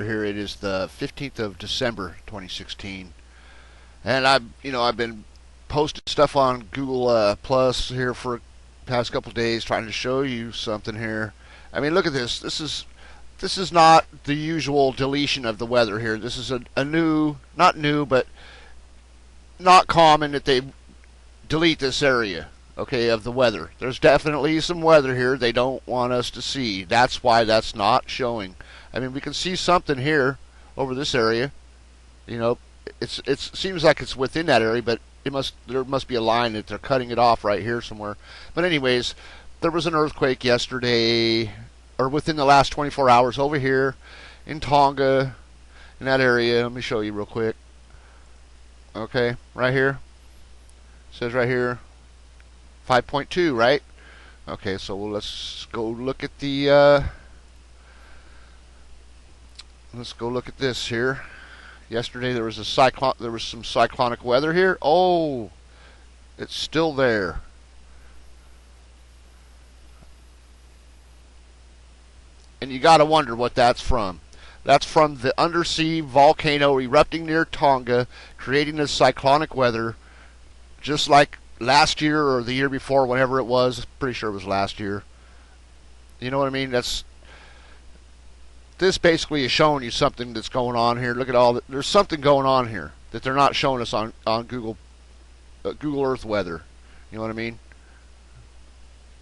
here. It is the 15th of December 2016, and I've been posting stuff on Google Plus here for the past couple days, trying to show you something here. I mean, look at this. This is not the usual deletion of the weather here. This is a new, not new, but not common that they delete this area, okay, of the weather. There's definitely some weather here they don't want us to see. That's why that's not showing. I mean, we can see something here over this area. You know, it seems like it's within that area, but there must be a line that they're cutting it off right here somewhere. But anyways, there was an earthquake yesterday, or within the last 24 hours over here in Tonga, in that area. Let me show you real quick. Okay, right here. It says right here 5.2, right? Okay, so let's go look at the let's go look at this here. Yesterday there was a cyclone. There was some cyclonic weather here. Oh, it's still there. And you got to wonder what that's from. That's from the undersea volcano erupting near Tonga, creating this cyclonic weather, just like last year or the year before, whenever it was. Pretty sure it was last year. You know what I mean? This basically is showing you something that's going on here. Look at there's something going on here that they're not showing us on Google Earth weather. You know what I mean?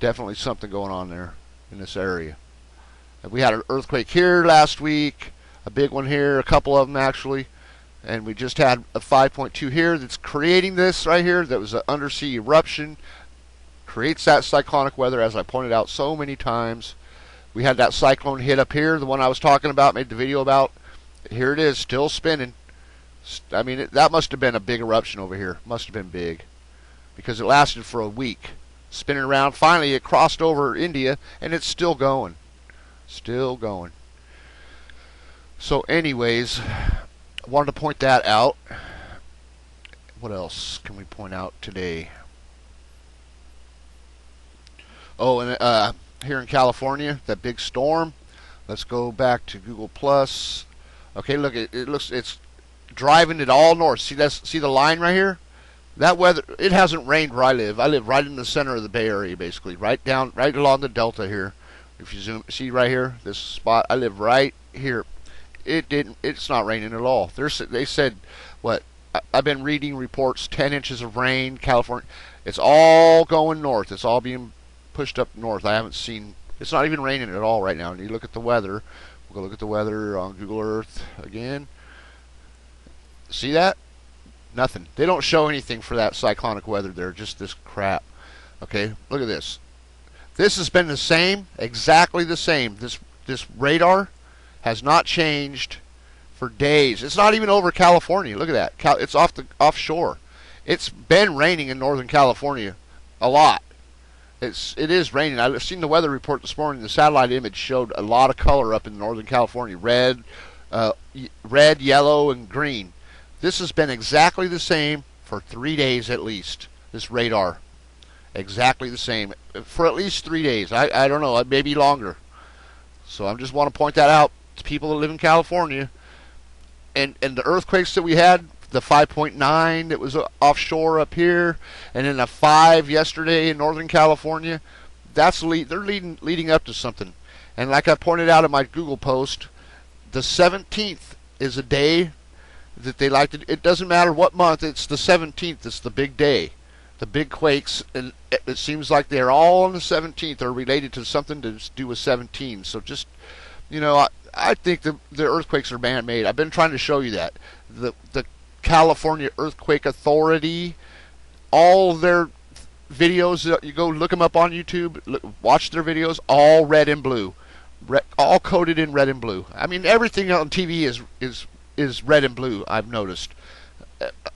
Definitely something going on there in this area. We had an earthquake here last week, a big one here, a couple of them actually, and we just had a 5.2 here that's creating this right here. That was an undersea eruption, creates that cyclonic weather, as I pointed out so many times. We had that cyclone hit up here, the one I was talking about, made the video about. Here it is, still spinning. I mean, that must have been a big eruption over here. Must have been big, because it lasted for a week, spinning around. Finally, it crossed over India, and it's still going. Still going. So anyways, I wanted to point that out. What else can we point out today? Oh, and here in California, that big storm. Let's go back to Google Plus. Okay, look, it's driving it all north. See the line right here? That weather, it hasn't rained where I live. I live right in the center of the Bay Area, basically, right along the delta here. If you see right here, this spot, I live right here. It's not raining at all. They said, what? I've been reading reports, 10 inches of rain, California. It's all going north. It's all being pushed up north. I haven't seen, it's not even raining at all right now. And you look at the weather. We'll go look at the weather on Google Earth again. See that? Nothing. They don't show anything for that cyclonic weather there, just this crap. Okay, look at this. This has been the same, exactly the same. This radar has not changed for days. It's not even over California. Look at that. It's offshore. It's been raining in Northern California a lot. It is raining. I've seen the weather report this morning. The satellite image showed a lot of color up in Northern California. Red, yellow, and green. This has been exactly the same for 3 days at least, this radar. Exactly the same for at least 3 days. I don't know, maybe longer. So I just want to point that out to people that live in California. And the earthquakes that we had, the 5.9 that was offshore up here, and then a 5 yesterday in Northern California, they're leading up to something. And like I pointed out in my Google post, the 17th is a day that they like to. It doesn't matter what month. It's the 17th. It's the big day. The big quakes, and it seems like they're all on the 17th or related to something to do with 17. So just, I think the earthquakes are man-made. I've been trying to show you that. The California Earthquake Authority, all their videos, you go look them up on YouTube, watch their videos, all red and blue. All coated in red and blue. I mean, everything on TV is red and blue, I've noticed.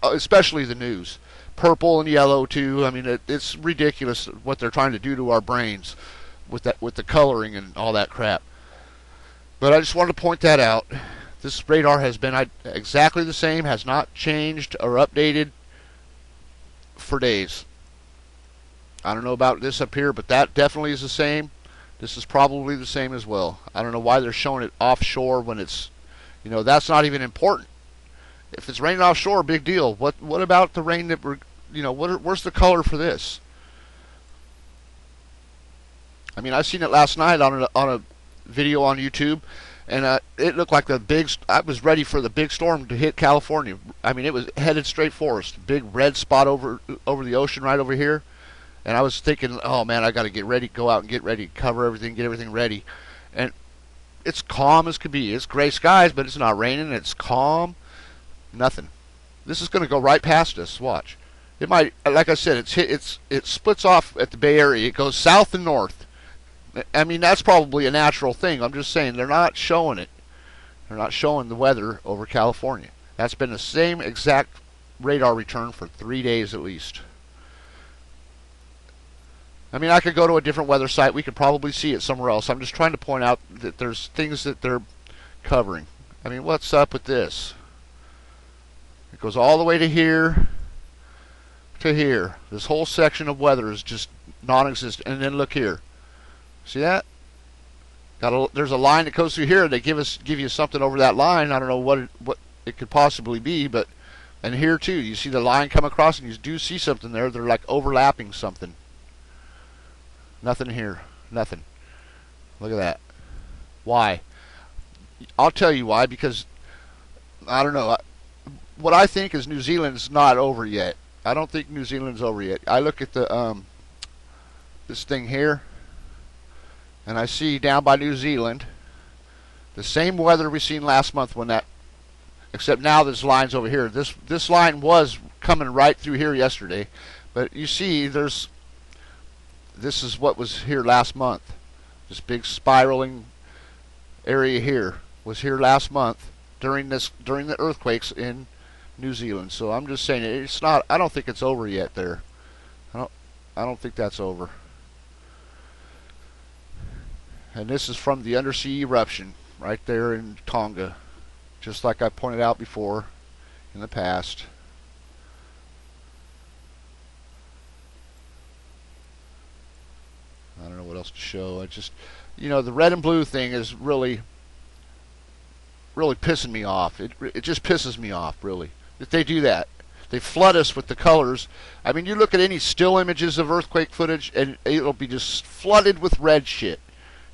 Especially the news. Purple and yellow too. I mean, it's ridiculous what they're trying to do to our brains with the coloring and all that crap. But I just wanted to point that out. This radar has been exactly the same, has not changed or updated for days. I don't know about this up here, but that definitely is the same. This is probably the same as well. I don't know why they're showing it offshore when it's That's not even important. If it's raining offshore, big deal. What about the rain that where's the color for this? I mean, I seen it last night on a video on YouTube, and it looked like I was ready for the big storm to hit California. I mean, it was headed straight for us. Big red spot over the ocean right over here. And I was thinking, oh man, I got to get ready, go out and get ready, cover everything, get everything ready. And it's calm as could be. It's gray skies, but it's not raining. It's calm. Nothing. This is going to go right past us. Watch. It might, like I said, it splits off at the Bay Area. It goes south and north. I mean, that's probably a natural thing. I'm just saying they're not showing it. They're not showing the weather over California. That's been the same exact radar return for 3 days at least. I mean, I could go to a different weather site. We could probably see it somewhere else. I'm just trying to point out that there's things that they're covering. I mean, what's up with this? It goes all the way to here to here. This whole section of weather is just non-existent. And then look here. See that? There's a line that goes through here. They give you something over that line. I don't know what it could possibly be, but and here too, you see the line come across, and you do see something there. They're like overlapping something. Nothing here. Nothing. Look at that. Why? I'll tell you why. Because I don't know. What I think is New Zealand's not over yet. I don't think New Zealand's over yet. I look at the this thing here, and I see down by New Zealand the same weather we seen last month when that. Except now this line's over here. This line was coming right through here yesterday, but you see this is what was here last month. This big spiraling area here was here last month during the earthquakes in New Zealand. So I'm just saying it's not. I don't think it's over yet there. I don't think that's over. And this is from the undersea eruption right there in Tonga, just like I pointed out before in the past. I don't know what else to show. I just, the red and blue thing is really pissing me off. It just pisses me off, really, that they do that. They flood us with the colors. I mean, you look at any still images of earthquake footage, and it'll be just flooded with red shit.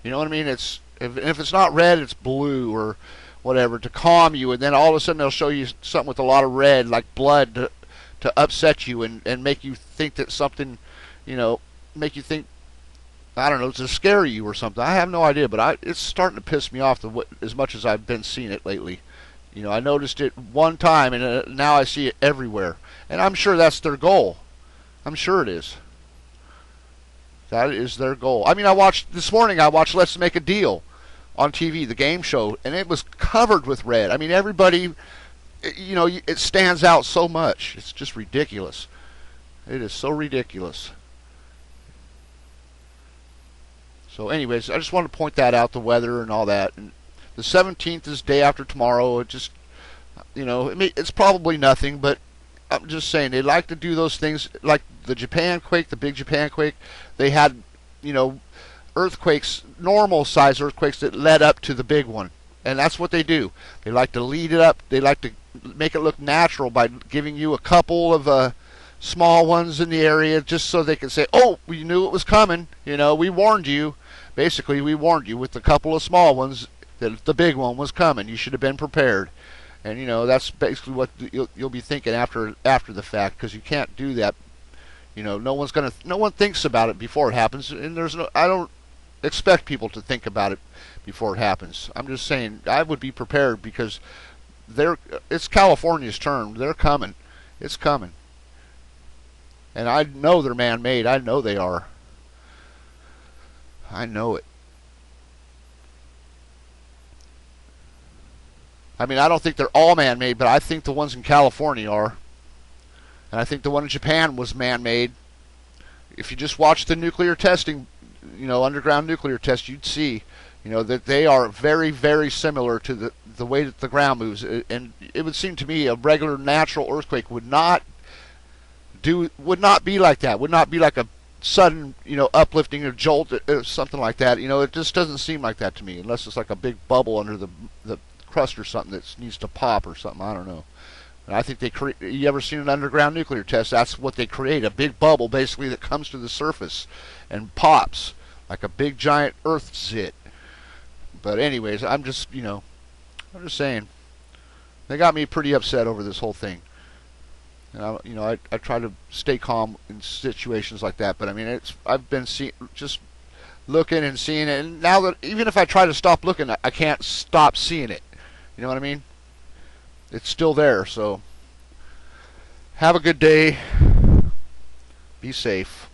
You know what I mean? If it's not red, it's blue or whatever to calm you, and then all of a sudden they'll show you something with a lot of red, like blood, to upset you and make you think that something, make you think, I don't know, to scare you or something. I have no idea, but it's starting to piss me off as much as I've been seeing it lately. I noticed it one time, and now I see it everywhere. And I'm sure that's their goal. I'm sure it is. That is their goal. I mean, this morning I watched Let's Make a Deal on TV, the game show, and it was covered with red. I mean, everybody, it stands out so much. It's just ridiculous. It is so ridiculous. So anyways, I just wanted to point that out, the weather and all that. And the 17th is day after tomorrow. It just, it's probably nothing, but I'm just saying they like to do those things like the Japan quake, the big Japan quake. They had, earthquakes, normal size earthquakes that led up to the big one. And that's what they do. They like to lead it up. They like to make it look natural by giving you a couple of small ones in the area just so they can say, oh, we knew it was coming. We warned you. Basically, we warned you with a couple of small ones that the big one was coming. You should have been prepared. And, that's basically what you'll be thinking after the fact, because you can't do that. No one thinks about it before it happens, and I don't expect people to think about it before it happens. I'm just saying I would be prepared because it's California's turn. They're coming. It's coming. And I know they're man-made. I know they are. I know it. I mean, I don't think they're all man-made, but I think the ones in California are. And I think the one in Japan was man-made. If you just watch the nuclear testing, underground nuclear tests, you'd see, that they are very, very similar to the way that the ground moves. And it would seem to me a regular natural earthquake would not be like that. Would not be like a sudden, uplifting or jolt or something like that. It just doesn't seem like that to me, unless it's like a big bubble under the crust or something that needs to pop or something. I don't know. And I think they create. You ever seen an underground nuclear test? That's what they create. A big bubble, basically, that comes to the surface and pops like a big giant earth zit. But anyways, I'm just saying. They got me pretty upset over this whole thing. And I try to stay calm in situations like that. But I mean, I've been just looking and seeing it, and now that even if I try to stop looking, I can't stop seeing it. You know what I mean? It's still there. So have a good day. Be safe.